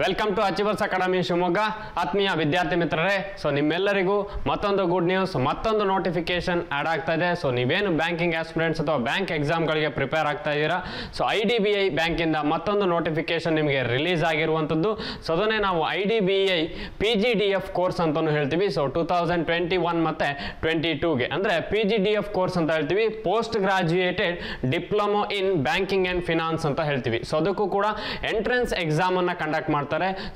Welcome to Achievers Academy Shivamogga. ಆತ್ಮೀಯ ವಿದ್ಯಾರ್ಥಿ ಮಿತ್ರರೇ, ಸೊ ನಿಮ್ಮೆಲ್ಲರಿಗೂ ಮತ್ತೊಂದು ಗುಡ್ ನ್ಯೂಸ್, ಮತ್ತೊಂದು ನೋಟಿಫಿಕೇಶನ್ ಆ್ಯಡ್ ಆಗ್ತಾ ಇದೆ. ಸೊ ನೀವೇನು ಬ್ಯಾಂಕಿಂಗ್ ಆಸ್ಪಿರೆಂಟ್ಸ್ ಅಥವಾ ಬ್ಯಾಂಕ್ ಎಕ್ಸಾಮ್ಗಳಿಗೆ ಪ್ರಿಪೇರ್ ಆಗ್ತಾ ಇದ್ದೀರಾ, ಸೊ IDBI ಬ್ಯಾಂಕಿಂದ ಮತ್ತೊಂದು ನೋಟಿಫಿಕೇಶನ್ ನಿಮಗೆ ರಿಲೀಸ್ ಆಗಿರುವಂಥದ್ದು. ಸೊ ಅದನ್ನೇ ನಾವು IDBI PGDF ಕೋರ್ಸ್ ಅಂತಲೂ ಹೇಳ್ತೀವಿ. ಸೊ 2021 ಮತ್ತು 22ಗೆ ಅಂದರೆ PGDF ಕೋರ್ಸ್ ಅಂತ ಹೇಳ್ತೀವಿ, post graduated diploma in banking and finance ಅಂತ ಹೇಳ್ತೀವಿ. ಸೊ ಅದಕ್ಕೂ ಕೂಡ ಎಂಟ್ರೆನ್ಸ್ ಎಕ್ಸಾಮನ್ನು ಕಂಡಕ್ಟ್ ಮಾಡ್ತಾರೆ.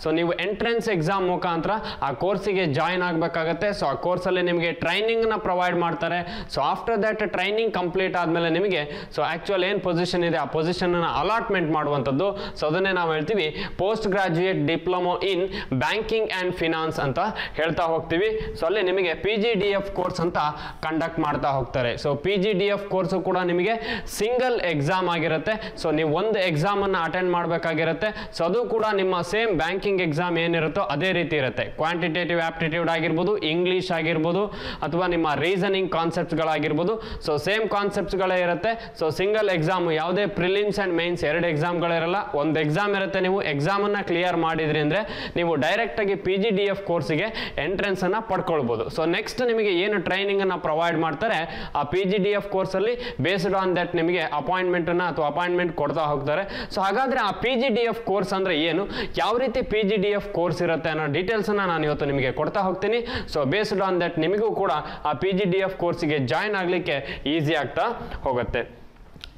ಸೊ ನೀವು ಎಂಟ್ರೆನ್ಸ್ ಎಕ್ಸಾಮ್ ಮುಖಾಂತರ ಆ ಕೋರ್ಸಿಗೆ ಜಾಯಿನ್ ಆಗಬೇಕಾಗತ್ತೆ. ಸೊ ಆ ಕೋರ್ಸಲ್ಲಿ ನಿಮಗೆ ಟ್ರೈನಿಂಗ್ನ ಪ್ರೊವೈಡ್ ಮಾಡ್ತಾರೆ. So after that training complete ಆದಮೇಲೆ ನಿಮಗೆ ಸೊ ಆ್ಯಕ್ಚುಲ್ ಏನು ಪೊಸಿಷನ್ ಇದೆ ಆ ಪೊಸಿಷನನ್ನು ಅಲಾಟ್ಮೆಂಟ್ ಮಾಡುವಂಥದ್ದು. ಸೊ ಅದನ್ನೇ ನಾವು ಹೇಳ್ತೀವಿ post graduate diploma in banking and finance ಅಂತ ಹೇಳ್ತಾ ಹೋಗ್ತೀವಿ. ಸೊ ಅಲ್ಲಿ ನಿಮಗೆ PGDF ಕೋರ್ಸ್ ಅಂತ ಕಂಡಕ್ಟ್ ಮಾಡ್ತಾ ಹೋಗ್ತಾರೆ. ಸೊ PGDF ಕೋರ್ಸು ಕೂಡ ನಿಮಗೆ ಸಿಂಗಲ್ ಎಕ್ಸಾಮ್ ಆಗಿರುತ್ತೆ. ಸೊ ನೀವು ಒಂದು ಎಕ್ಸಾಮನ್ನು ಅಟೆಂಡ್ ಮಾಡಬೇಕಾಗಿರುತ್ತೆ. ಸೊ ಅದು ಕೂಡ ನಿಮ್ಮ ಸೇಮ್ ಬ್ಯಾಂಕಿಂಗ್ ಎಕ್ಸಾಮ್ ಏನಿರುತ್ತೋ ಅದೇ ರೀತಿ ಇರುತ್ತೆ. ಕ್ವಾಂಟಿಟೇಟಿವ್ ಆಪ್ಟಿಟ್ಯೂಡ್ ಆಗಿರ್ಬೋದು, ಇಂಗ್ಲೀಷ್ ಆಗಿರ್ಬೋದು, ಅಥವಾ ನಿಮ್ಮ ರೀಸನಿಂಗ್ ಕಾನ್ಸೆಪ್ಟ್ಸ್ಗಳಾಗಿರ್ಬೋದು. ಸೊ ಸೇಮ್ ಕಾನ್ಸೆಪ್ಟ್ಸ್ಗಳೇ ಇರುತ್ತೆ. ಸೊ ಸಿಂಗಲ್ ಎಕ್ಸಾಮು, ಯಾವುದೇ ಪ್ರಿಲಿಮ್ಸ್ ಆ್ಯಂಡ್ ಮೈನ್ಸ್ ಎರಡು ಎಕ್ಸಾಮ್ಗಳಿರಲ್ಲ, ಒಂದು ಎಕ್ಸಾಮ್ ಇರುತ್ತೆ. ನೀವು ಎಕ್ಸಾಮನ್ನು ಕ್ಲಿಯರ್ ಮಾಡಿದ್ರಿ ಅಂದರೆ ನೀವು ಡೈರೆಕ್ಟಾಗಿ PGDF ಕೋರ್ಸಿಗೆ ಎಂಟ್ರೆನ್ಸನ್ನು ಪಡ್ಕೊಳ್ಬೋದು. ಸೊ ನೆಕ್ಸ್ಟ್ ನಿಮಗೆ ಏನು ಟ್ರೈನಿಂಗನ್ನು ಪ್ರೊವೈಡ್ ಮಾಡ್ತಾರೆ ಆ PGDF ಕೋರ್ಸಲ್ಲಿ ಬೇಸ್ಡ್ ಆನ್ ದಟ್ ನಿಮಗೆ ಅಪಾಯಿಂಟ್ಮೆಂಟನ್ನು ಅಥವಾ ಅಪಾಯಿಂಟ್ಮೆಂಟ್ ಕೊಡ್ತಾ ಹೋಗ್ತಾರೆ. ಸೊ ಹಾಗಾದರೆ ಆ PGDF ಕೋರ್ಸ್ ಅಂದರೆ ಏನು, ಯಾವ ರೀತಿ PGDF ಕೋರ್ಸ್ ಇರುತ್ತೆ ಅನ್ನೋ ಡೀಟೇಲ್ಸನ್ನು ನಾನು ಇವತ್ತು ನಿಮಗೆ ಕೊಡ್ತಾ ಹೋಗ್ತೀನಿ. ಸೊ ಬೇಸ್ಡ್ ಆನ್ ದಟ್ ನಿಮಗೂ ಕೂಡ ಆ PGDF ಕೋರ್ಸಿಗೆ ಜಾಯಿನ್ ಆಗಲಿಕ್ಕೆ ಈಸಿ ಆಗ್ತಾ ಹೋಗುತ್ತೆ.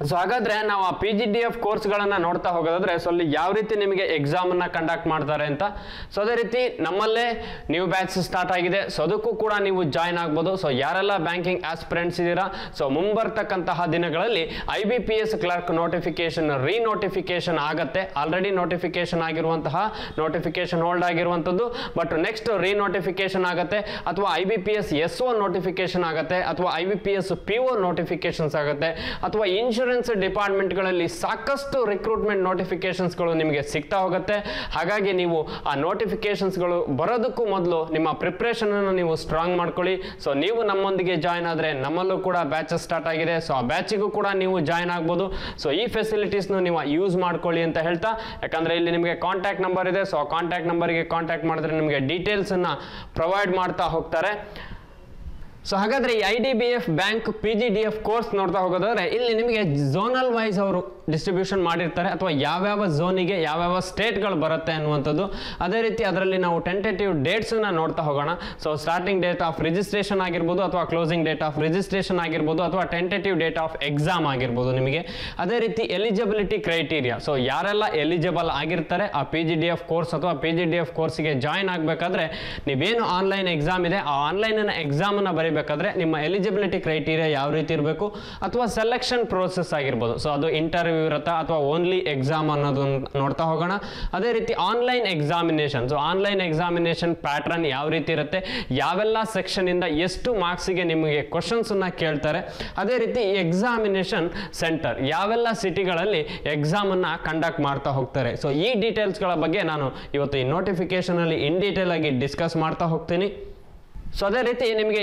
ಸೊ ಹಾಗಾದರೆ ನಾವು ಆ PGDF ಕೋರ್ಸ್ಗಳನ್ನು ನೋಡ್ತಾ ಹೋಗೋದಾದ್ರೆ ಸೊ ಅಲ್ಲಿ ಯಾವ ರೀತಿ ನಿಮಗೆ ಎಕ್ಸಾಮನ್ನು ಕಂಡಕ್ಟ್ ಮಾಡ್ತಾರೆ ಅಂತ. ಸೊ ಅದೇ ರೀತಿ ನಮ್ಮಲ್ಲೇ ನ್ಯೂ ಬ್ಯಾಚ್ ಸ್ಟಾರ್ಟ್ ಆಗಿದೆ. ಸೊ ಅದಕ್ಕೂ ಕೂಡ ನೀವು ಜಾಯಿನ್ ಆಗ್ಬೋದು. ಸೊ ಯಾರೆಲ್ಲ ಬ್ಯಾಂಕಿಂಗ್ ಆಸ್ಪಿರೆಂಟ್ಸ್ ಇದ್ದೀರಾ, ಸೊ ಮುಂಬರ್ತಕ್ಕಂತಹ ದಿನಗಳಲ್ಲಿ IBPS ಕ್ಲರ್ಕ್ ನೋಟಿಫಿಕೇಶನ್ ರೀನೋಟಿಫಿಕೇಶನ್ ಆಗುತ್ತೆ. ಆಲ್ರೆಡಿ ನೋಟಿಫಿಕೇಶನ್ ಆಗಿರುವಂತಹ ನೋಟಿಫಿಕೇಶನ್ ಹೋಲ್ಡ್ ಆಗಿರುವಂಥದ್ದು, ಬಟ್ ನೆಕ್ಸ್ಟ್ ರೀನೋಟಿಫಿಕೇಶನ್ ಆಗುತ್ತೆ, ಅಥವಾ IBPS SO ನೋಟಿಫಿಕೇಶನ್ ಆಗುತ್ತೆ, ಅಥವಾ IBPS PO ನೋಟಿಫಿಕೇಶನ್ಸ್ ಆಗುತ್ತೆ, ಅಥವಾ ಇನ್ಶೂರೆನ್ಸ್ ಡಿಪಾರ್ಟ್ಮೆಂಟ್ಗಳಲ್ಲಿ ಸಾಕಷ್ಟು ರಿಕ್ರೂಟ್ಮೆಂಟ್ ನೋಟಿಫಿಕೇಶನ್ಸ್ಗಳು ನಿಮಗೆ ಸಿಗ್ತಾ ಹೋಗುತ್ತೆ. ಹಾಗಾಗಿ ನೀವು ಆ ನೋಟಿಫಿಕೇಶನ್ಸ್ಗಳು ಬರೋದಕ್ಕೂ ಮೊದಲು ನಿಮ್ಮ ಪ್ರಿಪ್ರೇಷನ್ ಅನ್ನು ನೀವು ಸ್ಟ್ರಾಂಗ್ ಮಾಡ್ಕೊಳ್ಳಿ. ಸೊ ನೀವು ನಮ್ಮೊಂದಿಗೆ ಜಾಯಿನ್ ಆದರೆ ನಮ್ಮಲ್ಲೂ ಕೂಡ ಬ್ಯಾಚಸ್ ಸ್ಟಾರ್ಟ್ ಆಗಿದೆ. ಸೊ ಆ ಬ್ಯಾಚಿಗೂ ಕೂಡ ನೀವು ಜಾಯಿನ್ ಆಗ್ಬೋದು. ಸೊ ಈ ಫೆಸಿಲಿಟೀಸ್ನ ನೀವು ಯೂಸ್ ಮಾಡ್ಕೊಳ್ಳಿ ಅಂತ ಹೇಳ್ತಾ, ಯಾಕಂದರೆ ಇಲ್ಲಿ ನಿಮಗೆ ಕಾಂಟ್ಯಾಕ್ಟ್ ನಂಬರ್ ಇದೆ. ಸೊ ಆ ಕಾಂಟ್ಯಾಕ್ಟ್ ನಂಬರ್ಗೆ ಕಾಂಟ್ಯಾಕ್ಟ್ ಮಾಡಿದ್ರೆ ನಿಮಗೆ ಡೀಟೇಲ್ಸನ್ನು ಪ್ರೊವೈಡ್ ಮಾಡ್ತಾ ಹೋಗ್ತಾರೆ. ಸೊ ಹಾಗಾದರೆ ಈ IDBF ಬ್ಯಾಂಕ್ PGDF ಕೋರ್ಸ್ ನೋಡ್ತಾ ಹೋಗೋದಾದ್ರೆ ಇಲ್ಲಿ ನಿಮಗೆ ಝೋನಲ್ ವೈಸ್ ಅವರು ಡಿಸ್ಟ್ರಿಬ್ಯೂಷನ್ ಮಾಡಿರ್ತಾರೆ, ಅಥವಾ ಯಾವ್ಯಾವ ಝೋನಿಗೆ ಯಾವ್ಯಾವ ಸ್ಟೇಟ್ಗಳು ಬರುತ್ತೆ ಅನ್ನುವಂಥದ್ದು. ಅದೇ ರೀತಿ ಅದರಲ್ಲಿ ನಾವು ಟೆಂಟೇಟಿವ್ ಡೇಟ್ಸನ್ನು ನೋಡ್ತಾ ಹೋಗೋಣ. So starting date of registration ಆಗಿರ್ಬೋದು, ಅಥವಾ ಕ್ಲೋಸಿಂಗ್ ಡೇಟ್ ಆಫ್ ರಿಜಿಸ್ಟ್ರೇಷನ್ ಆಗಿರ್ಬೋದು, ಅಥವಾ ಟೆಂಟೇಟಿವ್ ಡೇಟ್ ಆಫ್ ಎಕ್ಸಾಮ್ ಆಗಿರ್ಬೋದು ನಿಮಗೆ. ಅದೇ ರೀತಿ ಎಲಿಜಿಬಿಲಿಟಿ ಕ್ರೈಟೀರಿಯಾ, ಸೊ ಯಾರೆಲ್ಲ ಎಲಿಜಿಬಲ್ ಆಗಿರ್ತಾರೆ ಆ PGDF ಕೋರ್ಸ್ ಅಥವಾ PGDF ಕೋರ್ಸಿಗೆ ಜಾಯಿನ್ ಆಗಬೇಕಾದ್ರೆ ನೀವೇನು ಆನ್ಲೈನ್ ಎಕ್ಸಾಮ್ ಇದೆ ಆ ಆನ್ಲೈನಿನ ಎಕ್ಸಾಮನ್ನು ಬರೀಬೇಕಾದ್ರೆ ನಿಮ್ಮ ಎಲಿಜಿಬಿಲಿಟಿ ಕ್ರೈಟೀರಿಯಾ ಯಾವ ರೀತಿ ಇರಬೇಕು, ಅಥವಾ ಸೆಲೆಕ್ಷನ್ ಪ್ರೋಸೆಸ್ ಆಗಿರ್ಬೋದು. ಸೊ ಅದು ಇಂಟರ್ವ್ಯೂ ಇರುತ್ತಾ ಅಥವಾ ಓನ್ಲಿ ಎಕ್ಸಾಮ್ ಅನ್ನೋದನ್ನು ನೋಡ್ತಾ ಹೋಗೋಣ. ಅದೇ ರೀತಿ online examination, so online examination pattern ಯಾವ ರೀತಿ ಇರುತ್ತೆ, ಯಾವೆಲ್ಲ ಸೆಕ್ಷನಿಂದ ಎಷ್ಟು ಮಾರ್ಕ್ಸಿಗೆ ನಿಮಗೆ ಕ್ವಶನ್ಸನ್ನು ಕೇಳ್ತಾರೆ, ಅದೇ ರೀತಿ ಎಕ್ಸಾಮಿನೇಷನ್ ಸೆಂಟರ್ ಯಾವೆಲ್ಲ ಸಿಟಿಗಳಲ್ಲಿ ಎಕ್ಸಾಮನ್ನು ಕಂಡಕ್ಟ್ ಮಾಡ್ತಾ ಹೋಗ್ತಾರೆ. ಸೊ ಈ ಡೀಟೇಲ್ಸ್ಗಳ ಬಗ್ಗೆ ನಾನು ಇವತ್ತು ಈ ನೋಟಿಫಿಕೇಶನಲ್ಲಿ ಇನ್ ಡೀಟೇಲ್ ಆಗಿ ಡಿಸ್ಕಸ್ ಮಾಡ್ತಾ ಹೋಗ್ತೀನಿ. ಸೊ ಅದೇ ರೀತಿ ನಿಮಗೆ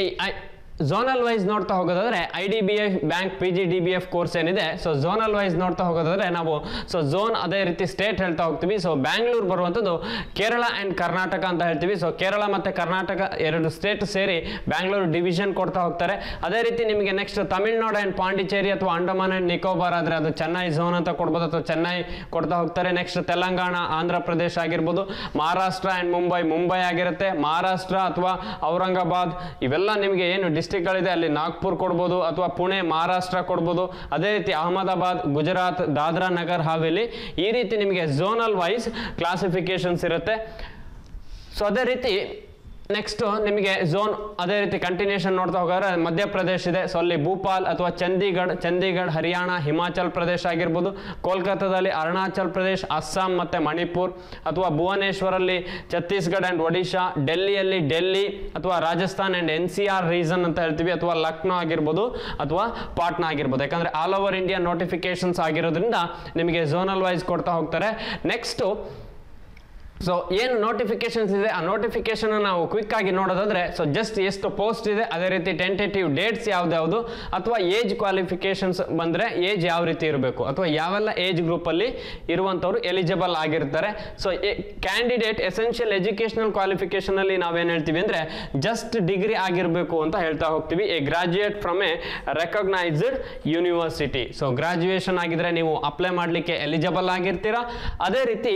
ಝೋನಲ್ ವೈಸ್ ನೋಡ್ತಾ ಹೋಗೋದಾದ್ರೆ IDBI ಬ್ಯಾಂಕ್ PGDBF ಕೋರ್ಸ್ ಏನಿದೆ, ಸೊ ಝೋನಲ್ ವೈಸ್ ನೋಡ್ತಾ ಹೋಗೋದಾದ್ರೆ ನಾವು ಸೊ ಝೋನ್ ಅದೇ ರೀತಿ ಸ್ಟೇಟ್ ಹೇಳ್ತಾ ಹೋಗ್ತೀವಿ. ಸೊ ಬ್ಯಾಂಗ್ಳೂರು ಬರುವಂಥದ್ದು ಕೇರಳ ಆ್ಯಂಡ್ ಕರ್ನಾಟಕ ಅಂತ ಹೇಳ್ತೀವಿ. ಸೊ ಕೇರಳ ಮತ್ತು ಕರ್ನಾಟಕ ಎರಡು ಸ್ಟೇಟ್ ಸೇರಿ ಬ್ಯಾಂಗ್ಳೂರು ಡಿವಿಷನ್ ಕೊಡ್ತಾ ಹೋಗ್ತಾರೆ. ಅದೇ ರೀತಿ ನಿಮಗೆ ನೆಕ್ಸ್ಟ್ ತಮಿಳ್ನಾಡು ಆ್ಯಂಡ್ ಪಾಂಡಿಚೇರಿ ಅಥವಾ ಅಂಡಮಾನ್ ಆ್ಯಂಡ್ ನಿಕೋಬಾರ್ ಆದರೆ ಅದು ಚೆನ್ನೈ ಝೋನ್ ಅಂತ ಕೊಡ್ಬೋದು, ಅಥವಾ ಚೆನ್ನೈ ಕೊಡ್ತಾ ಹೋಗ್ತಾರೆ. ನೆಕ್ಸ್ಟ್ ತೆಲಂಗಾಣ, ಆಂಧ್ರ ಪ್ರದೇಶ್ ಆಗಿರ್ಬೋದು, ಮಹಾರಾಷ್ಟ್ರ ಆ್ಯಂಡ್ ಮುಂಬೈ ಆಗಿರುತ್ತೆ. ಮಹಾರಾಷ್ಟ್ರ ಅಥವಾ ಔರಂಗಾಬಾದ್ ಇವೆಲ್ಲ ನಿಮಗೆ ಏನು ಡಿಸ್ಟ್ರಿಕ್ಟ್ಗಳಿದೆ ಅಲ್ಲಿ ನಾಗ್ಪುರ್ ಕೊಡ್ಬೋದು, ಅಥವಾ ಪುಣೆ ಮಹಾರಾಷ್ಟ್ರ ಕೊಡ್ಬೋದು. ಅದೇ ರೀತಿ ಅಹಮದಾಬಾದ್, ಗುಜರಾತ್, ದಾದ್ರಾ ನಗರ್ ಹಾವೇಲಿ, ಈ ರೀತಿ ನಿಮಗೆ ಝೋನಲ್ ವೈಸ್ ಕ್ಲಾಸಿಫಿಕೇಶನ್ಸ್ ಇರುತ್ತೆ. ಸೊ ಅದೇ ರೀತಿ ನೆಕ್ಸ್ಟ್ ನಿಮಗೆ ಝೋನ್ ಅದೇ ರೀತಿ ಕಂಟಿನ್ಯೂಷನ್ ನೋಡ್ತಾ ಹೋಗೋದ್ರೆ ಮಧ್ಯಪ್ರದೇಶ್ ಇದೆ. ಸೊ ಅಲ್ಲಿ ಭೂಪಾಲ್ ಅಥವಾ ಚಂಡೀಗಢ ಹರಿಯಾಣ, ಹಿಮಾಚಲ್ ಪ್ರದೇಶ್ ಆಗಿರ್ಬೋದು. ಕೋಲ್ಕತ್ತಾದಲ್ಲಿ ಅರುಣಾಚಲ್ ಪ್ರದೇಶ್, ಅಸ್ಸಾಂ ಮತ್ತು ಮಣಿಪುರ್, ಅಥವಾ ಭುವನೇಶ್ವರಲ್ಲಿ ಛತ್ತೀಸ್ಗಢ ಆ್ಯಂಡ್ ಒಡಿಶಾ, ಡೆಲ್ಲಿಯಲ್ಲಿ ಡೆಲ್ಲಿ ಅಥವಾ ರಾಜಸ್ಥಾನ್ ಆ್ಯಂಡ್ NCR ರೀಸನ್ ಅಂತ ಹೇಳ್ತೀವಿ, ಅಥವಾ ಲಕ್ನೋ ಆಗಿರ್ಬೋದು, ಅಥವಾ ಪಾಟ್ನಾ ಆಗಿರ್ಬೋದು. ಯಾಕಂದರೆ ಆಲ್ ಓವರ್ ಇಂಡಿಯಾ ನೋಟಿಫಿಕೇಶನ್ಸ್ ಆಗಿರೋದ್ರಿಂದ ನಿಮಗೆ ಝೋನಲ್ ವೈಸ್ ಕೊಡ್ತಾ ಹೋಗ್ತಾರೆ. ನೆಕ್ಸ್ಟು ಸೊ ಏನು ನೋಟಿಫಿಕೇಶನ್ಸ್ ಇದೆ ಆ ನೋಟಿಫಿಕೇಶನ್ ನಾವು ಕ್ವಿಕ್ ಆಗಿ ನೋಡೋದಾದ್ರೆ ಸೊ ಜಸ್ಟ್ ಎಷ್ಟು ಪೋಸ್ಟ್ ಇದೆ, ಅದೇ ರೀತಿ ಟೆಂಟೇಟಿವ್ ಡೇಟ್ಸ್ ಯಾವ್ದು ಅಥವಾ ಏಜ್ ಕ್ವಾಲಿಫಿಕೇಶನ್ಸ್ ಬಂದ್ರೆ ಏಜ್ ಯಾವ ರೀತಿ ಇರಬೇಕು ಅಥವಾ ಯಾವೆಲ್ಲ ಏಜ್ ಗ್ರೂಪ್ ಅಲ್ಲಿ ಇರುವಂತವ್ರು ಎಲಿಜಿಬಲ್ ಆಗಿರ್ತಾರೆ. So candidate essential educational qualification ಅಲ್ಲಿ ನಾವೇನ್ ಹೇಳ್ತೀವಿ ಅಂದ್ರೆ ಜಸ್ಟ್ ಡಿಗ್ರಿ ಆಗಿರಬೇಕು ಅಂತ ಹೇಳ್ತಾ ಹೋಗ್ತೀವಿ. A graduate from A recognised university. So graduation ಆಗಿದ್ರೆ ನೀವು ಅಪ್ಲೈ ಮಾಡ್ಲಿಕ್ಕೆ ಎಲಿಜಿಬಲ್ ಆಗಿರ್ತೀರಾ. ಅದೇ ರೀತಿ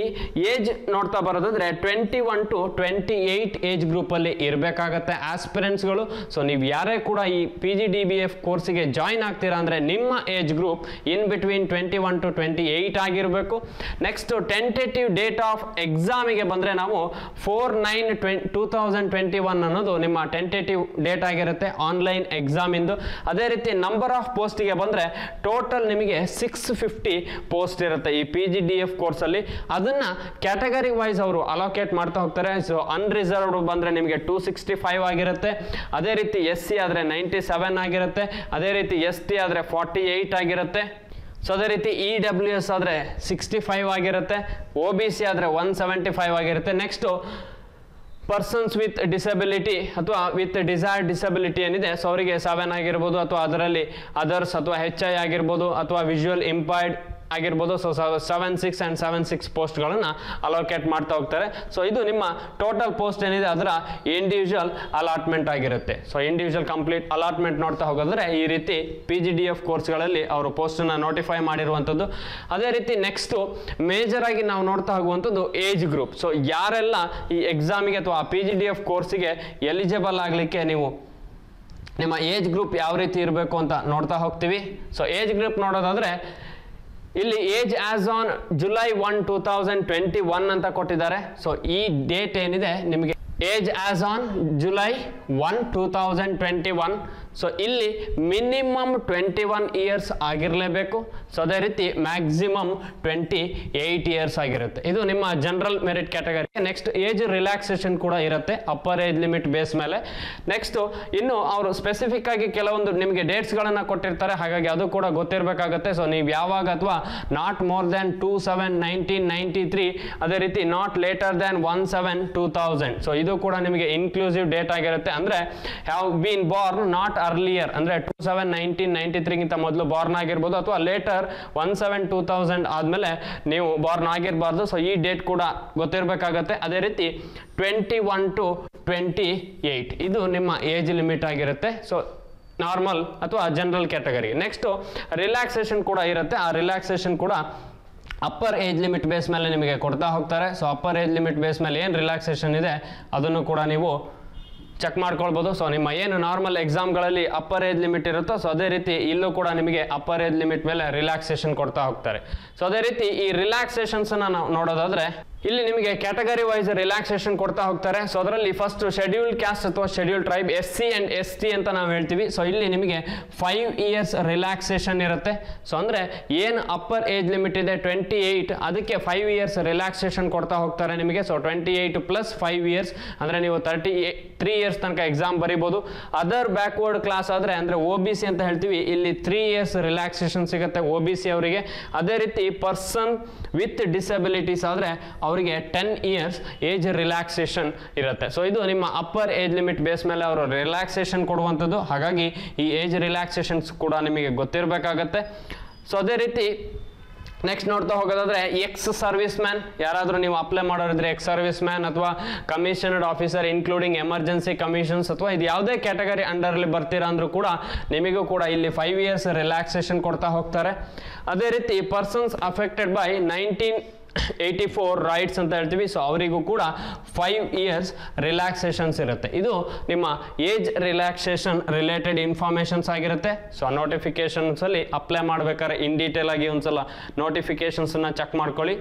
ಏಜ್ ನೋಡ್ತಾ ಬರೋದಂದ್ರೆ 21 to 28 ಏಜ್ ಗ್ರೂಪ್ ಅಲ್ಲಿ ಇರಬೇಕಾಗತ್ತೆ ಆಸ್ಪಿರೆಂಟ್ಸ್ಗಳು. ಸೊ ನೀವು ಯಾರೇ ಕೂಡ ಈ PGDBF ಕೋರ್ಸಿಗೆ ಜಾಯಿನ್ ಆಗ್ತೀರಾ ಅಂದ್ರೆ ನಿಮ್ಮ age group in between 21 to 28 ಆಗಿರಬೇಕು. ನೆಕ್ಸ್ಟ್ ಟೆಂಟೇಟಿವ್ ಡೇಟ್ ಆಫ್ ಎಕ್ಸಾಮಿಗೆ ಬಂದ್ರೆ ನಾವು 4/9/2021 ಅನ್ನೋದು ನಿಮ್ಮ ಟೆಂಟೇಟಿವ್ ಡೇಟ್ ಆಗಿರುತ್ತೆ ಆನ್ಲೈನ್ ಎಕ್ಸಾಮ್ ಇಂದು. ಅದೇ ರೀತಿ ನಂಬರ್ ಆಫ್ ಪೋಸ್ಟ್ಗೆ ಬಂದ್ರೆ ಟೋಟಲ್ ನಿಮಗೆ 650 ಪೋಸ್ಟ್ ಇರುತ್ತೆ ಈ PGDF ಕೋರ್ಸ್ ಅಲ್ಲಿ. ಅದನ್ನ ಕ್ಯಾಟಗರಿ ವೈಸ್ ಅವರು ಅಲೋಕೇಟ್ ಮಾಡ್ತಾ ಹೋಗ್ತಾರೆ. ಸೊ ಅನ್ರಿಸರ್ವ್ಡ್ ಬಂದ್ರೆ ನಿಮಗೆ 265 ಆಗಿರುತ್ತೆ. ಅದೇ ರೀತಿ SC ಆದ್ರೆ 97 ಆಗಿರುತ್ತೆ. ಅದೇ ರೀತಿ ST ಆದ್ರೆ 48 ಆಗಿರುತ್ತೆ. ಸೊ ಅದೇ ರೀತಿ EWS ಆದ್ರೆ 65 ಆಗಿರುತ್ತೆ. OBC ಆದ್ರೆ 175 ಆಗಿರುತ್ತೆ. ನೆಕ್ಸ್ಟ್ ಪರ್ಸನ್ಸ್ ವಿತ್ ಡಿಸಬಿಲಿಟಿ ಅಥವಾ ವಿತ್ ಡಿಸೈರ್ಡ್ ಡಿಸಬಿಲಿಟಿ ಏನಿದೆ ಸೊ ಅವರಿಗೆ 7 ಆಗಿರ್ಬೋದು ಅಥವಾ ಅದರಲ್ಲಿ ಅದರ್ಸ್ ಅಥವಾ HI ಆಗಿರ್ಬೋದು ಅಥವಾ ವಿಜುವಲ್ ಇಂಪೈರ್ಡ್ ಆಗಿರ್ಬೋದು. ಸೊ 7/6 and 7/6 ಪೋಸ್ಟ್ಗಳನ್ನು ಅಲೋಕೇಟ್ ಮಾಡ್ತಾ ಹೋಗ್ತಾರೆ. ಸೊ ಇದು ನಿಮ್ಮ ಟೋಟಲ್ ಪೋಸ್ಟ್ ಏನಿದೆ ಅದರ ಇಂಡಿವಿಜುವಲ್ ಅಲಾಟ್ಮೆಂಟ್ ಆಗಿರುತ್ತೆ. ಸೊ ಇಂಡಿವಿಜುವಲ್ ಕಂಪ್ಲೀಟ್ ಅಲಾಟ್ಮೆಂಟ್ ನೋಡ್ತಾ ಹೋಗೋದ್ರೆ ಈ ರೀತಿ PGDF ಕೋರ್ಸ್ಗಳಲ್ಲಿ ಅವರು ಪೋಸ್ಟನ್ನು ನೋಟಿಫೈ ಮಾಡಿರುವಂಥದ್ದು. ಅದೇ ರೀತಿ ನೆಕ್ಸ್ಟು ಮೇಜರ್ ಆಗಿ ನಾವು ನೋಡ್ತಾ ಹೋಗುವಂಥದ್ದು ಏಜ್ ಗ್ರೂಪ್. ಸೊ ಯಾರೆಲ್ಲ ಈ ಎಕ್ಸಾಮಿಗೆ ಅಥವಾ PGDF ಕೋರ್ಸಿಗೆ ಎಲಿಜಿಬಲ್ ಆಗಲಿಕ್ಕೆ ನೀವು ನಿಮ್ಮ ಏಜ್ ಗ್ರೂಪ್ ಯಾವ ರೀತಿ ಇರಬೇಕು ಅಂತ ನೋಡ್ತಾ ಹೋಗ್ತೀವಿ. ಸೊ ಏಜ್ ಗ್ರೂಪ್ ನೋಡೋದಾದ್ರೆ ಇಲ್ಲಿ ಏಜ್ ಆಸ್ ಆನ್ July 1, 2021 ಅಂತ ಕೊಟ್ಟಿದ್ದಾರೆ. ಸೊ ಈ ಡೇಟ್ ಏನಿದೆ ನಿಮಗೆ age as on July 1, 2021. So ಇಲ್ಲಿ ಮಿನಿಮಮ್ 21 ಇಯರ್ಸ್ ಆಗಿರಲೇಬೇಕು. ಸೊ ಅದೇ ರೀತಿ ಮ್ಯಾಕ್ಸಿಮಮ್ 28 ಇಯರ್ಸ್ ಆಗಿರುತ್ತೆ. ಇದು ನಿಮ್ಮ general merit category. Next age relaxation ಕೂಡ ಇರುತ್ತೆ ಅಪ್ಪರ್ ಏಜ್ ಲಿಮಿಟ್ ಬೇಸ್ ಮೇಲೆ. ನೆಕ್ಸ್ಟ್ ಇನ್ನು ಅವರು ಸ್ಪೆಸಿಫಿಕ್ ಆಗಿ ಕೆಲವೊಂದು ನಿಮಗೆ ಡೇಟ್ಸ್ಗಳನ್ನು ಕೊಟ್ಟಿರ್ತಾರೆ, ಹಾಗಾಗಿ ಅದು ಕೂಡ ಗೊತ್ತಿರಬೇಕಾಗುತ್ತೆ. ಸೊ ನೀವು ಯಾವಾಗ ಅಥವಾ ನಾಟ್ ಮೋರ್ ದ್ಯಾನ್ 2/7/1993, ಅದೇ ರೀತಿ ನಾಟ್ ಲೇಟರ್ ದ್ಯಾನ್ 1/7/2000. ಸೊ ಇದು ಕೂಡ ನಿಮಗೆ ಇನ್ಕ್ಲೂಸಿವ್ ಡೇಟ್ ಆಗಿರುತ್ತೆ. ಅಂದ್ರೆ have been Born not earlier ಅಂದ್ರೆ 2/7/1993 ಗಿಂತ ಮೊದಲು ಬಾರ್ನ್ ಆಗಿರ್ಬೋದು ಅಥವಾ ಲೇಟರ್ 1/7/2000 ಆದ್ಮೇಲೆ ನೀವು ಬಾರ್ನ್ ಆಗಿರಬಾರ್ದು. ಸೊ ಈ ಡೇಟ್ ಕೂಡ ಗೊತ್ತಿರಬೇಕಾಗತ್ತೆ. ಅದೇ ರೀತಿ 21 to 28 ಇದು ನಿಮ್ಮ ಏಜ್ ಲಿಮಿಟ್ ಆಗಿರುತ್ತೆ. ಸೊ ನಾರ್ಮಲ್ ಅಥವಾ ಜನರಲ್ ಕ್ಯಾಟಗರಿ. ನೆಕ್ಸ್ಟ್ ರಿಲ್ಯಾಕ್ಸೇಷನ್ ಕೂಡ ಇರುತ್ತೆ. ಆ ರಿಲ್ಯಾಕ್ಸೇಷನ್ ಕೂಡ ಅಪ್ಪರ್ ಏಜ್ ಲಿಮಿಟ್ ಬೇಸ್ ಮೇಲೆ ನಿಮಗೆ ಕೊಡ್ತಾ ಹೋಗ್ತಾರೆ. So upper age limit base ಮೇಲೆ ಏನು ರಿಲ್ಯಾಕ್ಸೇಷನ್ ಇದೆ ಅದನ್ನು ಕೂಡ ನೀವು ಚೆಕ್ ಮಾಡ್ಕೊಳ್ಬೋದು. ಸೊ ನಿಮ್ಮ ಏನು ನಾರ್ಮಲ್ ಎಕ್ಸಾಮ್ಗಳಲ್ಲಿ ಅಪ್ಪರ್ ಏಜ್ ಲಿಮಿಟ್ ಇರುತ್ತೋ ಸೊ ಅದೇ ರೀತಿ ಇಲ್ಲೂ ಕೂಡ ನಿಮಗೆ ಅಪ್ಪರ್ ಏಜ್ ಲಿಮಿಟ್ ಮೇಲೆ ರಿಲ್ಯಾಕ್ಸೇಷನ್ ಕೊಡ್ತಾ ಹೋಗ್ತಾರೆ. ಸೊ ಅದೇ ರೀತಿ ಈ ರಿಲ್ಯಾಕ್ಸೇಷನ್ಸ್ ನಾವು ನೋಡೋದಾದ್ರೆ ಇಲ್ಲಿ ನಿಮಗೆ ಕ್ಯಾಟಗರಿ ವೈಸ್ ರಿಲ್ಯಾಕ್ಸೇಷನ್ ಕೊಡ್ತಾ ಹೋಗ್ತಾರೆ. ಸೊ ಅದರಲ್ಲಿ ಫಸ್ಟ್ ಶೆಡ್ಯೂಲ್ಡ್ ಕ್ಯಾಸ್ಟ್ ಅಥವಾ scheduled tribe SC and ST ಅಂತ ನಾವು ಹೇಳ್ತೀವಿ. ಸೊ ಇಲ್ಲಿ ನಿಮಗೆ 5 ಇಯರ್ಸ್ ರಿಲ್ಯಾಕ್ಸೇಷನ್ ಇರುತ್ತೆ. ಸೊ ಅಂದ್ರೆ ಏನು ಅಪ್ಪರ್ ಏಜ್ ಲಿಮಿಟ್ ಇದೆ 28, ಅದಕ್ಕೆ 5 ಇಯರ್ಸ್ ರಿಲ್ಯಾಕ್ಸೇಷನ್ ಕೊಡ್ತಾ ಹೋಗ್ತಾರೆ ನಿಮಗೆ. ಸೊ 28 + 5 ಇಯರ್ಸ್ ಅಂದ್ರೆ ನೀವು 33 ಇಯರ್ಸ್ ತನಕ ಎಕ್ಸಾಮ್ ಬರೀಬಹುದು. ಅದರ್ ಬ್ಯಾಕ್ವರ್ಡ್ ಕ್ಲಾಸ್ ಆದ್ರೆ ಅಂದ್ರೆ OBC ಅಂತ ಹೇಳ್ತೀವಿ, ಇಲ್ಲಿ 3 ಇಯರ್ಸ್ ರಿಲ್ಯಾಕ್ಸೇಷನ್ ಸಿಗುತ್ತೆ OBC ಅವರಿಗೆ. ಅದೇ ರೀತಿ ಪರ್ಸನ್ ವಿತ್ ಡಿಸಬಿಲಿಟೀಸ್ ಆದ್ರೆ ಅವರಿಗೆ 10 ಇಯರ್ಸ್ ಏಜ್ ರಿಲ್ಯಾಕ್ಸೇಷನ್ ಇರುತ್ತೆ. ಸೊ ಇದು ನಿಮ್ಮ ಅಪ್ಪರ್ ಏಜ್ ಲಿಮಿಟ್ ಬೇಸ್ ಮೇಲೆ ಅವರು ರಿಲ್ಯಾಕ್ಸೇಷನ್ ಕೊಡುವಂಥದ್ದು. ಹಾಗಾಗಿ ಈ ಏಜ್ ರಿಲ್ಯಾಕ್ಸೇಷನ್ಸ್ ಕೂಡ ನಿಮಗೆ ಗೊತ್ತಿರಬೇಕಾಗತ್ತೆ. ಸೊ ಅದೇ ರೀತಿ ನೆಕ್ಸ್ಟ್ ನೋಡ್ತಾ ಹೋಗೋದಾದ್ರೆ ಎಕ್ಸ್ ಸರ್ವಿಸ್ ಮ್ಯಾನ್, ಯಾರಾದರೂ ನೀವು ಅಪ್ಲೈ ಮಾಡೋರಿದ್ರೆ ಎಕ್ಸ್ ಸರ್ವಿಸ್ ಮ್ಯಾನ್ ಅಥವಾ ಕಮಿಷನರ್ಡ್ ಆಫೀಸರ್ ಇನ್ಕ್ಲೂಡಿಂಗ್ ಎಮರ್ಜೆನ್ಸಿ ಕಮಿಷನ್ಸ್ ಅಥವಾ ಇದು ಯಾವುದೇ ಕ್ಯಾಟಗರಿ ಅಂಡರ್ಲಿ ಬರ್ತೀರಾ ಅಂದ್ರೂ ಕೂಡ ನಿಮಗೂ ಕೂಡ ಇಲ್ಲಿ 5 ಇಯರ್ಸ್ ರಿಲ್ಯಾಕ್ಸೇಷನ್ ಕೊಡ್ತಾ ಹೋಗ್ತಾರೆ. ಅದೇ ರೀತಿ ಪರ್ಸನ್ಸ್ ಅಫೆಕ್ಟೆಡ್ ಬೈ 1984 ರೈಟ್ಸ್ ಅಂತ ಹೇಳ್ತೀವಿ. ಸೊ ಅವರಿಗೂ ಕೂಡ 5 ಇಯರ್ಸ್ ರಿಲ್ಯಾಕ್ಸೇಷನ್ಸ್ ಇರುತ್ತೆ. ಇದು ನಿಮ್ಮ ಏಜ್ ರಿಲ್ಯಾಕ್ಸೇಷನ್ ರಿಲೇಟೆಡ್ ಇನ್ಫಾರ್ಮೇಷನ್ಸ್ ಆಗಿರುತ್ತೆ. ಸೊ ಆ ನೋಟಿಫಿಕೇಶನ್ಸ್ ಅಲ್ಲಿ ಅಪ್ಲೈ ಮಾಡ್ಬೇಕಾದ್ರೆ ಇನ್ ಡೀಟೇಲ್ ಆಗಿ ಒಂದ್ಸಲ ನೋಟಿಫಿಕೇಶನ್ಸ್ ಅನ್ನ ಚೆಕ್ ಮಾಡ್ಕೊಳ್ಳಿ.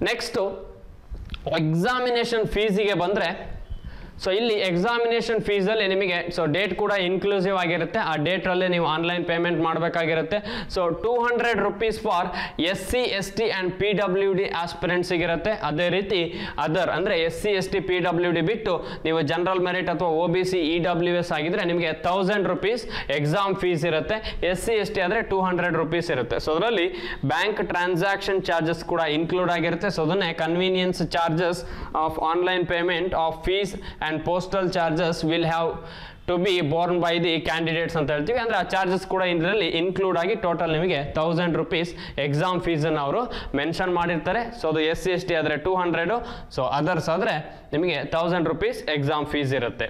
ನೆಕ್ಸ್ಟ್ ಎಕ್ಸಾಮಿನೇಷನ್ ಫೀಸಿಗೆ ಬಂದ್ರೆ ಸೊ ಇಲ್ಲಿ ಎಕ್ಸಾಮಿನೇಷನ್ ಫೀಸ್ ಅಲ್ಲಿ ನಿಮಗೆ ಸೊ ಡೇಟ್ ಕೂಡ ಇನ್ಕ್ಲೂಸಿವ್ ಆಗಿರುತ್ತೆ, ಆ ಡೇಟ್ ಅಲ್ಲಿ ನೀವು ಆನ್ಲೈನ್ ಪೇಮೆಂಟ್ ಮಾಡಬೇಕಾಗಿರುತ್ತೆ. So 200 rupees for SC ST and PWD aspirants ಇರುತ್ತೆ. ಅದೇ ರೀತಿ ಅದರ್ ಅಂದ್ರೆ SC ST PWD ಬಿಟ್ಟು ನೀವು ಜನರಲ್ ಮೆರಿಟ್ ಅಥವಾ OBC EWS ಆಗಿದ್ರೆ ನಿಮಗೆ 1000 ರೂಪೀಸ್ ಎಕ್ಸಾಮ್ ಫೀಸ್ ಇರುತ್ತೆ. SC ST ಆದ್ರೆ 200 ರೂಪೀಸ್ ಇರುತ್ತೆ. ಸೊ ಅದರಲ್ಲಿ ಬ್ಯಾಂಕ್ ಟ್ರಾನ್ಸಾಕ್ಷನ್ ಚಾರ್ಜಸ್ ಕೂಡ ಇನ್ಕ್ಲೂಡ್ ಆಗಿರುತ್ತೆ. ಸೊ ಅದನ್ನೇ convenience charges of online payment of fees and postal charges will have to be borne by the candidates ಅಂತ ಹೇಳ್ತೀವಿ. ಅಂದ್ರೆ ಆ ಚಾರ್ಜಸ್ ಕೂಡ ಇದರಲ್ಲಿ ಇನ್ಕ್ಲೂಡ್ ಆಗಿ ಟೋಟಲ್ ನಿಮಗೆ 1000 ರೂಪೀಸ್ ಎಕ್ಸಾಮ್ ಫೀಸ್ ಅನ್ನು ಅವರು ಮೆನ್ಷನ್ ಮಾಡಿರ್ತಾರೆ. ಸೊ ಅದು SC ST ಆದ್ರೆ 200, ಸೊ ಅದರ್ಸ್ ಆದ್ರೆ ನಿಮಗೆ 1000 ರೂಪೀಸ್ ಎಕ್ಸಾಮ್ ಫೀಸ್ ಇರುತ್ತೆ.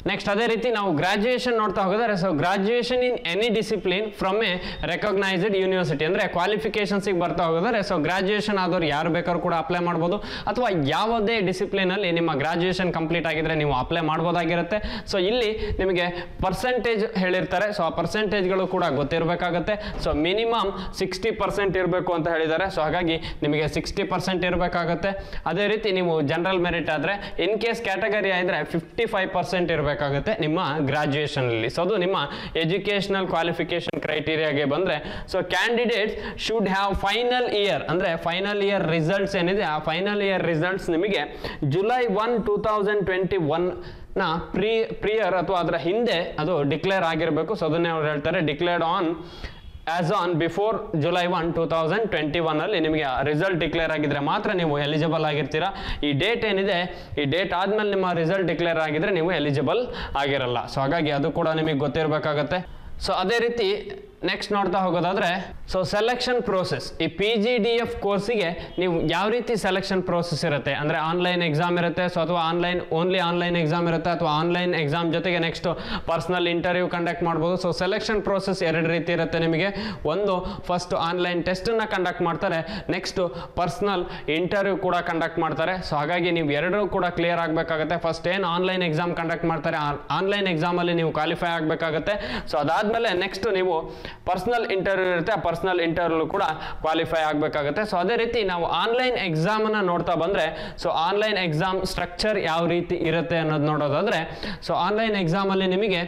ನೆಕ್ಸ್ಟ್ ಅದೇ ರೀತಿ ನಾವು ಗ್ರಾಜುಯೇಷನ್ ನೋಡ್ತಾ ಹೋಗೋದಾದ್ರೆ so graduation in any discipline from A recognised university ಅಂದ್ರೆ ಕ್ವಾಲಿಫಿಕೇಶನ್ಸಿಗೆ ಬರ್ತಾ ಹೋಗೋದಾದ್ರೆ ಸೊ ಗ್ರಾಜುಯೇಷನ್ ಆದವ್ರು ಯಾರು ಬೇಕಾದ್ರೂ ಕೂಡ ಅಪ್ಲೈ ಮಾಡ್ಬೋದು, ಅಥವಾ ಯಾವುದೇ ಡಿಸಿಪ್ಲಿನ್ ಅಲ್ಲಿ ನಿಮ್ಮ ಗ್ರಾಜುಯೇಷನ್ ಕಂಪ್ಲೀಟ್ ಆಗಿದ್ರೆ ನೀವು ಅಪ್ಲೈ ಮಾಡ್ಬೋದಾಗಿರುತ್ತೆ. ಸೊ ಇಲ್ಲಿ ನಿಮಗೆ ಪರ್ಸೆಂಟೇಜ್ ಹೇಳಿರ್ತಾರೆ, ಸೊ ಆ ಪರ್ಸೆಂಟೇಜ್ಗಳು ಕೂಡ ಗೊತ್ತಿರಬೇಕಾಗುತ್ತೆ. ಸೊ ಮಿನಿಮಮ್ 60% ಇರಬೇಕು ಅಂತ ಹೇಳಿದ್ದಾರೆ. ಸೊ ಹಾಗಾಗಿ ನಿಮಗೆ 60% ಇರಬೇಕಾಗುತ್ತೆ. ಅದೇ ರೀತಿ ನೀವು ಜನರಲ್ ಮೆರಿಟ್ ಆದ್ರೆ ಇನ್ ಕೇಸ್ ಕ್ಯಾಟಗರಿ ಆದ್ರೆ 55% ಇರಬೇಕಾಗುತ್ತೆ ನಿಮ್ಮ ಗ್ರಾಜುಯೇಷನ್ ಅಲ್ಲಿ. ಸೊ ಅದು ನಿಮ್ಮ ಎಜುಕೇಶನಲ್ ಕ್ವಾಲಿಫಿಕೇಶನ್ ಕ್ರೈಟೀರಿಯಾಗೆ ಬಂದ್ರೆ so candidates should have final year ಅಂದ್ರೆ ಫೈನಲ್ ಇಯರ್ ರಿಸಲ್ಟ್ಸ್ ಏನಿದೆ ಆ ಫೈನಲ್ ಇಯರ್ ರಿಸಲ್ಟ್ಸ್ ನಿಮಗೆ ಜುಲೈ 1, 2021 ನ ಪ್ರಿಯರ್ ಅಥವಾ ಅದರ ಹಿಂದೆ ಅದು ಡಿಕ್ಲೇರ್ ಆಗಿರಬೇಕು. ಸೊ ಅದನ್ನೇ ಅವ್ರು ಹೇಳ್ತಾರೆ declared on as on before July 1, 2021 ಅಲ್ಲಿ ನಿಮಗೆ ರಿಸಲ್ಟ್ ಡಿಕ್ಲೇರ್ ಆಗಿದ್ರೆ ಮಾತ್ರ ನೀವು ಎಲಿಜಿಬಲ್ ಆಗಿರ್ತೀರಾ. ಈ ಡೇಟ್ ಏನಿದೆ ಈ ಡೇಟ್ ಆದ್ಮೇಲೆ ನಿಮ್ಮ ರಿಸಲ್ಟ್ ಡಿಕ್ಲೇರ್ ಆಗಿದ್ರೆ ನೀವು ಎಲಿಜಿಬಲ್ ಆಗಿರಲ್ಲ. ಸೊ ಹಾಗಾಗಿ ಅದು ಕೂಡ ನಿಮಗೆ ಗೊತ್ತಿರಬೇಕಾಗತ್ತೆ. ಸೊ ಅದೇ ರೀತಿ ನೆಕ್ಸ್ಟ್ ನೋಡ್ತಾ ಹೋಗೋದಾದ್ರೆ ಸೊ ಸೆಲೆಕ್ಷನ್ ಪ್ರೋಸೆಸ್ ಈ PGDF ಕೋರ್ಸಿಗೆ ನೀವು ಯಾವ ರೀತಿ ಸೆಲೆಕ್ಷನ್ ಪ್ರೋಸೆಸ್ ಇರುತ್ತೆ ಅಂದ್ರೆ ಆನ್ಲೈನ್ ಎಕ್ಸಾಮ್ ಇರುತ್ತೆ, ಸೊ ಅಥವಾ ಓನ್ಲಿ ಆನ್ಲೈನ್ ಎಕ್ಸಾಮ್ ಇರುತ್ತೆ, ಅಥವಾ ಆನ್ಲೈನ್ ಎಕ್ಸಾಮ್ ಜೊತೆಗೆ ನೆಕ್ಸ್ಟ್ ಪರ್ಸನಲ್ ಇಂಟರ್ವ್ಯೂ ಕಂಡಕ್ಟ್ ಮಾಡ್ಬೋದು. ಸೊ ಸೆಲೆಕ್ಷನ್ ಪ್ರೋಸೆಸ್ ಎರಡು ರೀತಿ ಇರುತ್ತೆ ನಿಮಗೆ. ಒಂದು ಫಸ್ಟ್ ಆನ್ಲೈನ್ ಟೆಸ್ಟ್ ಅನ್ನ ಕಂಡಕ್ಟ್ ಮಾಡ್ತಾರೆ, ನೆಕ್ಸ್ಟ್ ಪರ್ಸನಲ್ ಇಂಟರ್ವ್ಯೂ ಕೂಡ ಕಂಡಕ್ಟ್ ಮಾಡ್ತಾರೆ. ಸೊ ಹಾಗಾಗಿ ನೀವು ಎರಡೂ ಕೂಡ ಕ್ಲಿಯರ್ ಆಗಬೇಕಾಗುತ್ತೆ. ಫಸ್ಟ್ ಏನು ಆನ್ಲೈನ್ ಎಕ್ಸಾಮ್ ಕಂಡಕ್ಟ್ ಮಾಡ್ತಾರೆ ಆನ್ಲೈನ್ ಎಕ್ಸಾಮ್ ಅಲ್ಲಿ ನೀವು ಕ್ವಾಲಿಫೈ ಆಗಬೇಕಾಗುತ್ತೆ. ಸೊ ಅದಾದ್ಮೇಲೆ ನೆಕ್ಸ್ಟ್ ನೀವು ಪರ್ಸನಲ್ ಇಂಟರ್ವ್ಯೂ ಇರುತ್ತೆ, ಆ ಪರ್ಸನಲ್ ಇಂಟರ್ವ್ಯೂ ಕೂಡ ಕ್ವಾಲಿಫೈ ಆಗಬೇಕಾಗುತ್ತೆ. ಸೊ ಅದೇ ರೀತಿ ನಾವು ಆನ್ಲೈನ್ ಎಕ್ಸಾಮ್ ಅನ್ನ ನೋಡ್ತಾ ಬಂದ್ರೆ ಸೊ ಆನ್ಲೈನ್ ಎಕ್ಸಾಮ್ ಸ್ಟ್ರಕ್ಚರ್ ಯಾವ ರೀತಿ ಇರುತ್ತೆ ಅನ್ನೋದು ನೋಡೋದಾದ್ರೆ ಸೊ ಆನ್ಲೈನ್ ಎಕ್ಸಾಮ್ ಅಲ್ಲಿ ನಿಮಗೆ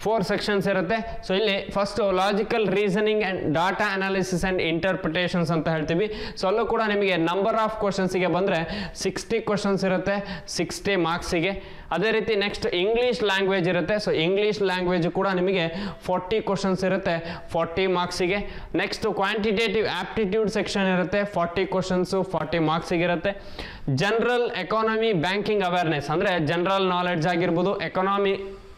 4 ಸೆಕ್ಷನ್ಸ್ ಇರುತ್ತೆ. ಸೊ ಇಲ್ಲಿ first logical reasoning and data analysis and interpretations ಅಂತ ಹೇಳ್ತೀವಿ. ಸೊ ಅಲ್ಲೂ ಕೂಡ ನಿಮಗೆ ನಂಬರ್ ಆಫ್ ಕ್ವಶನ್ಸ್ಗೆ ಬಂದ್ರೆ 60 ಕ್ವಶನ್ಸ್ ಇರುತ್ತೆ 60 ಮಾರ್ಕ್ಸಿಗೆ. ಅದೇ ರೀತಿ ನೆಕ್ಸ್ಟ್ ಇಂಗ್ಲಿಷ್ ಲ್ಯಾಂಗ್ವೇಜ್ ಇರುತ್ತೆ. ಸೊ ಇಂಗ್ಲಿಷ್ ಲ್ಯಾಂಗ್ವೇಜ್ ಕೂಡ ನಿಮಗೆ 40 ಕ್ವಶನ್ಸ್ ಇರುತ್ತೆ 40 ಮಾರ್ಕ್ಸಿಗೆ. ನೆಕ್ಸ್ಟ್ ಕ್ವಾಂಟಿಟೇಟಿವ್ ಆಪ್ಟಿಟ್ಯೂಡ್ ಸೆಕ್ಷನ್ ಇರುತ್ತೆ 40 ಕ್ವಶನ್ಸ್ 40 ಮಾರ್ಕ್ಸಿಗೆ ಇರುತ್ತೆ. ಜನರಲ್ ಎಕಾನಮಿ ಬ್ಯಾಂಕಿಂಗ್ ಅವೇರ್ನೆಸ್ ಅಂದ್ರೆ ಜನರಲ್ ನಾಲೆಡ್ಜ್ ಆಗಿರ್ಬೋದು, ಎಕಾನಮಿ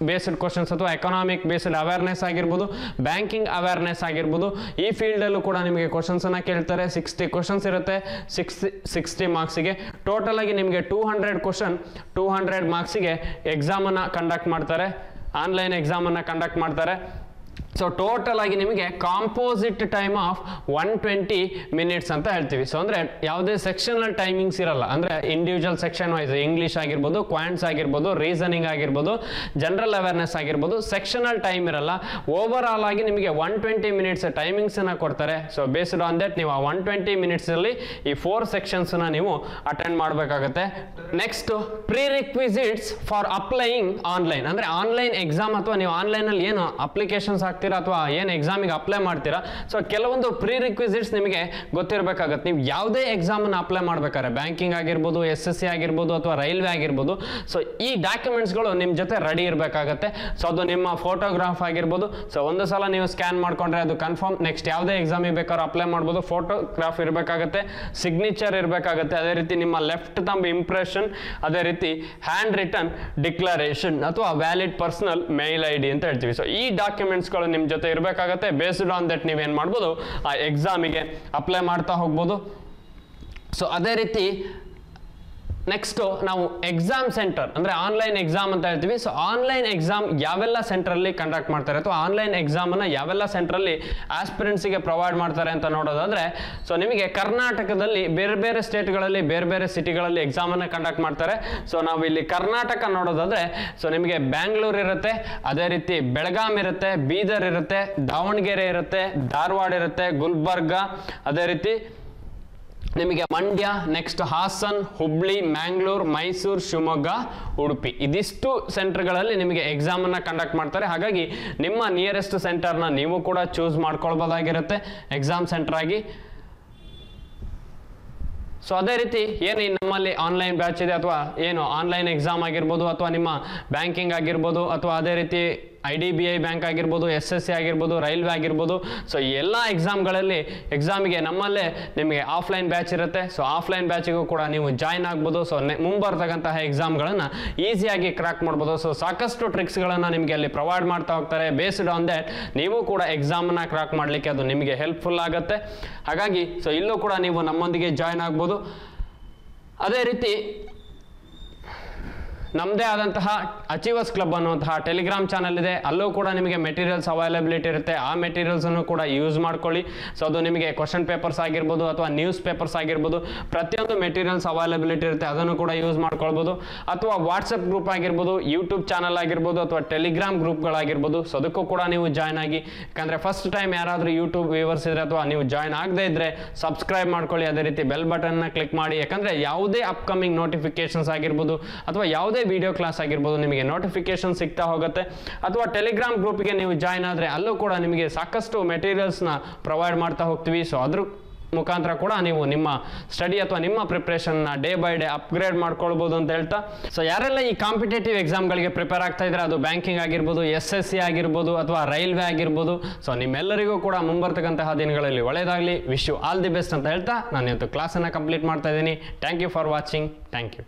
ಬೇಸ್ಡ್ ಕ್ವಶನ್ಸ್ ಅಥವಾ ಎಕನಾಮಿಕ್ ಬೇಸ್ಡ್ ಅವೇರ್ನೆಸ್ ಆಗಿರ್ಬೋದು, ಬ್ಯಾಂಕಿಂಗ್ ಅವೇರ್ನೆಸ್ ಆಗಿರ್ಬೋದು, ಈ ಫೀಲ್ಡಲ್ಲೂ ಕೂಡ ನಿಮಗೆ ಕ್ವಶನ್ಸ್ ಅನ್ನ ಕೇಳ್ತಾರೆ. 60 ಕ್ವಶನ್ಸ್ ಇರುತ್ತೆ 60 ಮಾರ್ಕ್ಸಿಗೆ. ಟೋಟಲ್ ಆಗಿ ನಿಮಗೆ 200 ಕ್ವಶನ್ 200 ಮಾರ್ಕ್ಸಿಗೆ ಎಕ್ಸಾಮ್ ಅನ್ನ ಕಂಡಕ್ಟ್ ಮಾಡ್ತಾರೆ, ಆನ್ಲೈನ್ ಎಕ್ಸಾಮ್ ಅನ್ನ ಕಂಡಕ್ಟ್ ಮಾಡ್ತಾರೆ. ಸೊ ಟೋಟಲ್ ಆಗಿ ನಿಮಗೆ ಕಾಂಪೋಸಿಟ್ ಟೈಮ್ ಆಫ್ 120 ಮಿನಿಟ್ಸ್ ಅಂತ ಹೇಳ್ತೀವಿ. ಸೊ ಅಂದ್ರೆ ಯಾವುದೇ ಸೆಕ್ಷನಲ್ ಟೈಮಿಂಗ್ಸ್ ಇರಲ್ಲ, ಅಂದ್ರೆ ಇಂಡಿವಿಜುವಲ್ ಸೆಕ್ಷನ್ ವೈಸ್ ಇಂಗ್ಲಿಷ್ ಆಗಿರ್ಬೋದು, ಕ್ವಾಂಟ್ಸ್ ಆಗಿರ್ಬೋದು, ರೀಸನಿಂಗ್ ಆಗಿರ್ಬೋದು, ಜನರಲ್ ಅವೇರ್ನೆಸ್ ಆಗಿರ್ಬೋದು, ಸೆಕ್ಷನಲ್ ಟೈಮ್ ಇರಲ್ಲ. ಓವರ್ ಆಲ್ ಆಗಿ ನಿಮಗೆ 120 ಮಿನಿಟ್ಸ್ ಟೈಮಿಂಗ್ಸ್ ಅನ್ನ ಕೊಡ್ತಾರೆ. ಸೊ ಬೇಸ್ಡ್ ಆನ್ ದಟ್ ನೀವು ಆ 120 ಮಿನಿಟ್ಸ್ ಅಲ್ಲಿ ಈ 4 ಸೆಕ್ಷನ್ಸ್ ನ ನೀವು ಅಟೆಂಡ್ ಮಾಡಬೇಕಾಗುತ್ತೆ. Next prerequisites for applying online ಅಂದ್ರೆ ಆನ್ಲೈನ್ ಎಕ್ಸಾಮ್ ಅಥವಾ ನೀವು ಆನ್ಲೈನ್ ಅಲ್ಲಿ ಏನು ಅಪ್ಲಿಕೇಶನ್ಸ್ ಅಥವಾ ಏನು ಎಕ್ಸಾಮಿಗೆ ಅಪ್ಲೈ ಮಾಡ್ತೀರಾ. ಸೊ ಕೆಲವೊಂದು ಪ್ರೀ ರಿಕ್ವಿಸಿಟ್ಸ್ ನಿಮಗೆ ಗೊತ್ತಿರಬೇಕಾಗುತ್ತೆ. ನೀವು ಯಾವುದೇ ಎಕ್ಸಾಮ್ ಅನ್ನು ಅಪ್ಲೈ ಮಾಡ್ಬೇಕಾದ್ರೆ ಬ್ಯಾಂಕಿಂಗ್ ಆಗಿರ್ಬೋದು, SSC ಆಗಿರ್ಬೋದು, ಅಥವಾ ರೈಲ್ವೆ ಆಗಿರ್ಬೋದು, ಸೊ ಈ ಡಾಕ್ಯುಮೆಂಟ್ಸ್ಗಳು ನಿಮ್ಮ ಜೊತೆ ರೆಡಿ ಇರಬೇಕಾಗತ್ತೆ. ಸೊ ಅದು ನಿಮ್ಮ ಫೋಟೋಗ್ರಾಫ್ ಆಗಿರ್ಬೋದು. ಸೊ ಒಂದು ಸಲ ನೀವು ಸ್ಕ್ಯಾನ್ ಮಾಡ್ಕೊಂಡ್ರೆ ಅದು ಕನ್ಫರ್ಮ್. ನೆಕ್ಸ್ಟ್ ಯಾವುದೇ ಎಕ್ಸಾಮಿಗೆ ಬೇಕಾದ್ರೂ ಅಪ್ಲೈ ಮಾಡ್ಬೋದು. ಫೋಟೋಗ್ರಾಫ್ ಇರಬೇಕಾಗತ್ತೆ, ಸಿಗ್ನೇಚರ್ ಇರಬೇಕಾಗತ್ತೆ, ಅದೇ ರೀತಿ ನಿಮ್ಮ ಲೆಫ್ಟ್ ಥಂಬ್ ಇಂಪ್ರೆಷನ್, ಅದೇ ರೀತಿ ಹ್ಯಾಂಡ್ ರಿಟನ್ ಡಿಕ್ಲರೇಷನ್ ಅಥವಾ ವ್ಯಾಲಿಡ್ ಪರ್ಸನಲ್ ಮೇಲ್ ID ಅಂತ ಹೇಳ್ತೀವಿ. ಸೊ ಈ ಡಾಕ್ಯುಮೆಂಟ್ಸ್ಗಳು ನಿಮ್ಮ ಜೊತೆ ಇರಬೇಕಾಗತ್ತೆ. ಬೇಸ್ಡ್ ಆನ್ ದಟ್ ನೀವೇನು ಮಾಡ್ಬೋದು ಆ ಎಕ್ಸಾಮಿಗೆ ಅಪ್ಲೈ ಮಾಡ್ತಾ ಹೋಗ್ಬೋದು. ಸೊ ಅದೇ ರೀತಿ ನೆಕ್ಸ್ಟ್ ನಾವು ಎಕ್ಸಾಮ್ ಸೆಂಟರ್ ಅಂದ್ರೆ ಆನ್ಲೈನ್ ಎಕ್ಸಾಮ್ ಅಂತ ಹೇಳ್ತೀವಿ. ಸೊ ಆನ್ಲೈನ್ ಎಕ್ಸಾಮ್ ಯಾವೆಲ್ಲ ಸೆಂಟರ್ ಅಲ್ಲಿ ಕಂಡಕ್ಟ್ ಮಾಡ್ತಾರೆ ಅಥವಾ ಆನ್ಲೈನ್ ಎಕ್ಸಾಮ್ ಅನ್ನ ಯಾವೆಲ್ಲ ಸೆಂಟರ್ ಅಲ್ಲಿ ಆಸ್ಪಿರೆಂಟ್ಸ್ ಗೆ ಪ್ರೊವೈಡ್ ಮಾಡ್ತಾರೆ ಅಂತ ನೋಡೋದಾದ್ರೆ ಸೊ ನಿಮಗೆ ಕರ್ನಾಟಕದಲ್ಲಿ ಬೇರೆ ಬೇರೆ ಸ್ಟೇಟ್ಗಳಲ್ಲಿ ಬೇರೆ ಬೇರೆ ಸಿಟಿಗಳಲ್ಲಿ ಎಕ್ಸಾಮ್ ಅನ್ನ ಕಂಡಕ್ಟ್ ಮಾಡ್ತಾರೆ. ಸೊ ನಾವು ಇಲ್ಲಿ ಕರ್ನಾಟಕ ನೋಡೋದಾದ್ರೆ ಸೊ ನಿಮಗೆ ಬ್ಯಾಂಗ್ಳೂರ್ ಇರುತ್ತೆ, ಅದೇ ರೀತಿ ಬೆಳಗಾಂ ಇರುತ್ತೆ, ಬೀದರ್ ಇರುತ್ತೆ, ದಾವಣಗೆರೆ ಇರುತ್ತೆ, ಧಾರವಾಡ ಇರುತ್ತೆ, ಗುಲ್ಬರ್ಗ, ಅದೇ ರೀತಿ ನಿಮಗೆ ಮಂಡ್ಯ, ನೆಕ್ಸ್ಟ್ ಹಾಸನ್, ಹುಬ್ಳಿ, ಮ್ಯಾಂಗ್ಳೂರ್, ಮೈಸೂರು, ಶಿವಮೊಗ್ಗ, ಉಡುಪಿ ಇದಿಷ್ಟು ಸೆಂಟರ್ಗಳಲ್ಲಿ ನಿಮಗೆ ಎಕ್ಸಾಮನ್ನು ಕಂಡಕ್ಟ್ ಮಾಡ್ತಾರೆ. ಹಾಗಾಗಿ ನಿಮ್ಮ ನಿಯರೆಸ್ಟ್ ಸೆಂಟರ್ನ ನೀವು ಕೂಡ ಚೂಸ್ ಮಾಡ್ಕೊಳ್ಬೋದಾಗಿರುತ್ತೆ ಎಕ್ಸಾಮ್ ಸೆಂಟರ್ ಆಗಿ. ಸೊ ಅದೇ ರೀತಿ ಏನು ನಮ್ಮಲ್ಲಿ ಆನ್ಲೈನ್ ಬ್ಯಾಚ್ ಇದೆ, ಅಥವಾ ಏನು ಆನ್ಲೈನ್ ಎಕ್ಸಾಮ್ ಆಗಿರ್ಬೋದು, ಅಥವಾ ನಿಮ್ಮ ಬ್ಯಾಂಕಿಂಗ್ ಆಗಿರ್ಬೋದು, ಅಥವಾ ಅದೇ ರೀತಿ IDBI ಬ್ಯಾಂಕ್ ಆಗಿರ್ಬೋದು, SSC ಆಗಿರ್ಬೋದು, ರೈಲ್ವೆ ಆಗಿರ್ಬೋದು, ಸೊ ಎಲ್ಲ ಎಕ್ಸಾಮ್ಗಳಲ್ಲಿ ಎಕ್ಸಾಮಿಗೆ ನಮ್ಮಲ್ಲೇ ನಿಮಗೆ ಆಫ್ಲೈನ್ ಬ್ಯಾಚ್ ಇರುತ್ತೆ. ಸೊ ಆಫ್ಲೈನ್ ಬ್ಯಾಚಿಗೂ ಕೂಡ ನೀವು ಜಾಯ್ನ್ ಆಗ್ಬೋದು. ಸೊ ಮುಂಬರ್ತಕ್ಕಂತಹ ಎಕ್ಸಾಮ್ಗಳನ್ನು ಈಸಿಯಾಗಿ ಕ್ರ್ಯಾಕ್ ಮಾಡ್ಬೋದು. ಸೊ ಸಾಕಷ್ಟು ಟ್ರಿಕ್ಸ್ಗಳನ್ನು ನಿಮಗೆ ಅಲ್ಲಿ ಪ್ರೊವೈಡ್ ಮಾಡ್ತಾ ಹೋಗ್ತಾರೆ. ಬೇಸ್ಡ್ ಆನ್ ದ್ಯಾಟ್ ನೀವು ಕೂಡ ಎಕ್ಸಾಮನ್ನು ಕ್ರ್ಯಾಕ್ ಮಾಡಲಿಕ್ಕೆ ಅದು ನಿಮಗೆ ಹೆಲ್ಪ್ಫುಲ್ ಆಗುತ್ತೆ. ಹಾಗಾಗಿ ಸೊ ಇಲ್ಲೂ ಕೂಡ ನೀವು ನಮ್ಮೊಂದಿಗೆ ಜಾಯ್ನ್ ಆಗ್ಬೋದು. ಅದೇ ರೀತಿ ನಮ್ಮದೇ ಆದಂತಹ ಅಚೀವರ್ಸ್ ಕ್ಲಬ್ ಅನ್ನುವಂತಹ ಟೆಲಿಗ್ರಾಮ್ ಚಾನಲ್ ಇದೆ. ಅಲ್ಲೂ ಕೂಡ ನಿಮಗೆ ಮೆಟೀರಿಯಲ್ಸ್ ಅವೈಲಬಿಲಿಟಿ ಇರುತ್ತೆ. ಆ ಮೆಟೀರಿಯಲ್ಸನ್ನು ಕೂಡ ಯೂಸ್ ಮಾಡ್ಕೊಳ್ಳಿ. ಸೊ ಅದು ನಿಮಗೆ ಕ್ವಶನ್ ಪೇಪರ್ಸ್ ಆಗಿರ್ಬೋದು, ಅಥವಾ ನ್ಯೂಸ್ ಪೇಪರ್ಸ್ ಆಗಿರ್ಬೋದು, ಪ್ರತಿಯೊಂದು ಮೆಟೀರಿಯಲ್ಸ್ ಅವೈಲಬಿಲಿಟಿ ಇರುತ್ತೆ. ಅದನ್ನು ಕೂಡ ಯೂಸ್ ಮಾಡ್ಕೊಳ್ಬೋದು. ಅಥವಾ ವಾಟ್ಸಪ್ ಗ್ರೂಪ್ ಆಗಿರ್ಬೋದು, ಯೂಟ್ಯೂಬ್ ಚಾನಲ್ ಆಗಿರ್ಬೋದು, ಅಥವಾ ಟೆಲಿಗ್ರಾಮ್ ಗ್ರೂಪ್ಗಳಾಗಿರ್ಬೋದು. ಸೊ ಅದಕ್ಕೂ ಕೂಡ ನೀವು ಜಾಯ್ನ್ ಆಗಿ. ಯಾಕಂದರೆ ಫಸ್ಟ್ ಟೈಮ್ ಯಾರಾದರೂ ಯೂಟ್ಯೂಬ್ ವ್ಯೂವರ್ಸ್ ಇದ್ದರೆ, ಅಥವಾ ನೀವು ಜಾಯ್ನ್ ಆಗದೇ ಇದ್ದರೆ ಸಬ್ಸ್ಕ್ರೈಬ್ ಮಾಡ್ಕೊಳ್ಳಿ. ಅದೇ ರೀತಿ ಬೆಲ್ ಬಟನ್ನ ಕ್ಲಿಕ್ ಮಾಡಿ. ಯಾಕಂದರೆ ಯಾವುದೇ ಅಪ್ಕಮಿಂಗ್ ನೋಟಿಫಿಕೇಶನ್ಸ್ ಆಗಿರ್ಬೋದು, ಅಥವಾ ಯಾವುದೇ ವಿಡಿಯೋ ಕ್ಲಾಸ್ ಆಗಿರ್ಬೋದು, ನಿಮಗೆ ನೋಟಿಫಿಕೇಶನ್ ಸಿಗ್ತಾ ಹೋಗುತ್ತೆ. ಅಥವಾ ಟೆಲಿಗ್ರಾಮ್ ಗ್ರೂಪ್ಗೆ ನೀವು ಜಾಯ್ನ್ ಆದರೆ ಅಲ್ಲೂ ಕೂಡ ನಿಮಗೆ ಸಾಕಷ್ಟು ಮೆಟೀರಿಯಲ್ಸ್ನ ಪ್ರೊವೈಡ್ ಮಾಡ್ತಾ ಹೋಗ್ತೀವಿ. ಸೊ ಅದ್ರ ಮುಖಾಂತರ ಕೂಡ ನೀವು ನಿಮ್ಮ ಸ್ಟಡಿ ಅಥವಾ ನಿಮ್ಮ ಪ್ರಿಪ್ರೇಷನ್ನ ಡೇ ಬೈ ಡೇ ಅಪ್ಗ್ರೇಡ್ ಮಾಡ್ಕೊಳ್ಬೋದು ಅಂತ ಹೇಳ್ತಾ, ಸೊ ಯಾರೆಲ್ಲ ಈ ಕಾಂಪಿಟೇಟಿವ್ ಎಕ್ಸಾಮ್ಗಳಿಗೆ ಪ್ರಿಪೇರ್ ಆಗ್ತಾ ಇದ್ದಾರೆ, ಅದು ಬ್ಯಾಂಕಿಂಗ್ ಆಗಿರ್ಬೋದು, SSC ಆಗಿರ್ಬೋದು, ಅಥವಾ ರೈಲ್ವೆ ಆಗಿರ್ಬೋದು, ಸೊ ನಿಮ್ಮೆಲ್ಲರಿಗೂ ಕೂಡ ಮುಂಬರ್ತಕ್ಕಂತಹ ದಿನಗಳಲ್ಲಿ ಒಳ್ಳೆಯದಾಗಲಿ. Wish you all the best ಅಂತ ಹೇಳ್ತಾ ನಾನು ಇವತ್ತು ಕ್ಲಾಸನ್ನು ಕಂಪ್ಲೀಟ್ ಮಾಡ್ತಾ ಇದ್ದೀನಿ. Thank you for watching. Thank you.